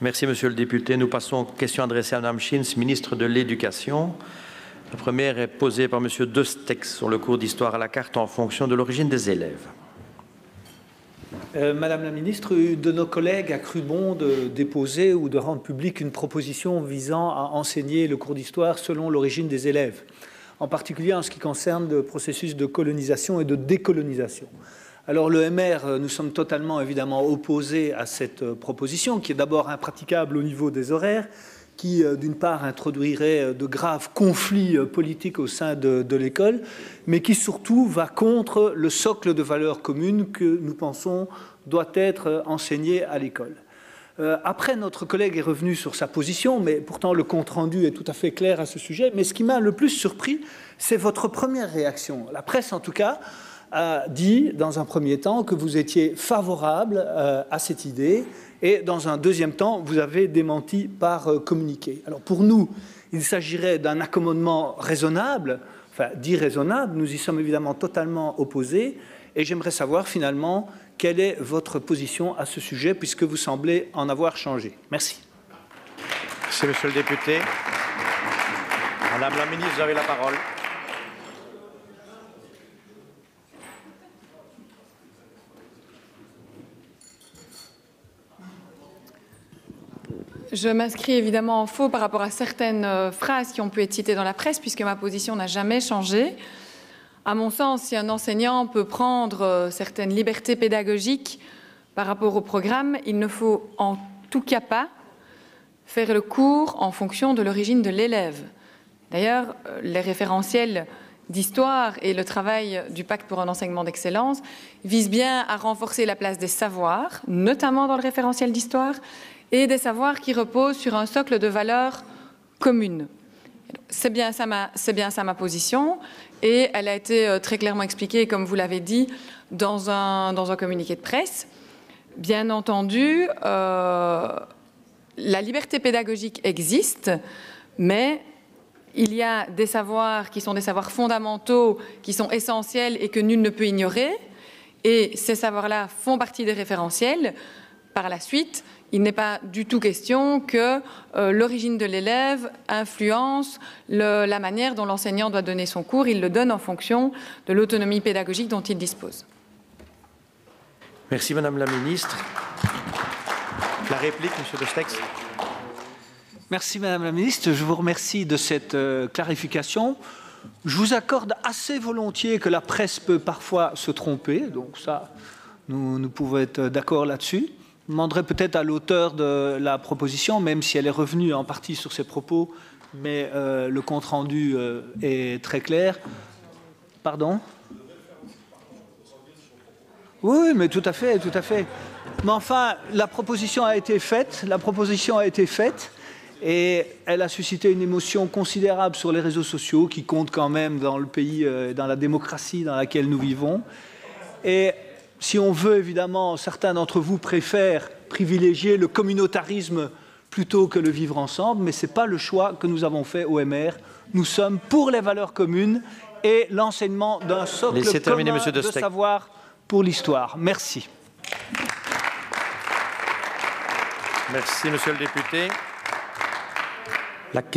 Merci, Monsieur le député. Nous passons aux questions adressées à Mme Schins, ministre de l'Éducation. La première est posée par Monsieur De Stex sur le cours d'histoire à la carte en fonction de l'origine des élèves. Madame la ministre, une de nos collègues a cru bon de déposer ou de rendre publique une proposition visant à enseigner le cours d'histoire selon l'origine des élèves, en particulier en ce qui concerne le processus de colonisation et de décolonisation. Alors le MR, nous sommes totalement évidemment opposés à cette proposition, qui est d'abord impraticable au niveau des horaires, qui d'une part introduirait de graves conflits politiques au sein de l'école, mais qui surtout va contre le socle de valeurs communes que nous pensons doit être enseigné à l'école. Après, notre collègue est revenu sur sa position, mais pourtant le compte-rendu est tout à fait clair à ce sujet. Mais ce qui m'a le plus surpris, c'est votre première réaction. La presse, en tout cas, a dit dans un premier temps que vous étiez favorable à cette idée et dans un deuxième temps, vous avez démenti par communiqué. Alors pour nous, il s'agirait d'un accommodement raisonnable, enfin dit raisonnable, nous y sommes évidemment totalement opposés et j'aimerais savoir finalement quelle est votre position à ce sujet puisque vous semblez en avoir changé. Merci. Merci, Monsieur le député. Madame la ministre, vous avez la parole. Je m'inscris évidemment en faux par rapport à certaines phrases qui ont pu être citées dans la presse, puisque ma position n'a jamais changé. À mon sens, si un enseignant peut prendre certaines libertés pédagogiques par rapport au programme, il ne faut en tout cas pas faire le cours en fonction de l'origine de l'élève. D'ailleurs, les référentiels d'histoire et le travail du pacte pour un enseignement d'excellence visent bien à renforcer la place des savoirs, notamment dans le référentiel d'histoire, et des savoirs qui reposent sur un socle de valeurs communes. C'est bien ça ma position, et elle a été très clairement expliquée, comme vous l'avez dit, dans un communiqué de presse. Bien entendu, la liberté pédagogique existe, mais il y a des savoirs qui sont des savoirs fondamentaux, qui sont essentiels et que nul ne peut ignorer, et ces savoirs-là font partie des référentiels. Par la suite, il n'est pas du tout question que l'origine de l'élève influence la manière dont l'enseignant doit donner son cours. Il le donne en fonction de l'autonomie pédagogique dont il dispose. Merci, Madame la ministre. La réplique, Monsieur De Stex. Merci, Madame la ministre. Je vous remercie de cette clarification. Je vous accorde assez volontiers que la presse peut parfois se tromper. Donc ça, nous pouvons être d'accord là-dessus. Je demanderai peut-être à l'auteur de la proposition, même si elle est revenue en partie sur ses propos, mais le compte-rendu est très clair. Pardon ? Oui, mais tout à fait, tout à fait. Mais enfin, la proposition a été faite, et elle a suscité une émotion considérable sur les réseaux sociaux qui comptent quand même dans le pays, dans la démocratie dans laquelle nous vivons. Et si on veut, évidemment, certains d'entre vous préfèrent privilégier le communautarisme plutôt que le vivre ensemble, mais ce n'est pas le choix que nous avons fait au MR. Nous sommes pour les valeurs communes et l'enseignement d'un socle commun de savoir pour l'histoire. Merci. Merci, Monsieur le député. La question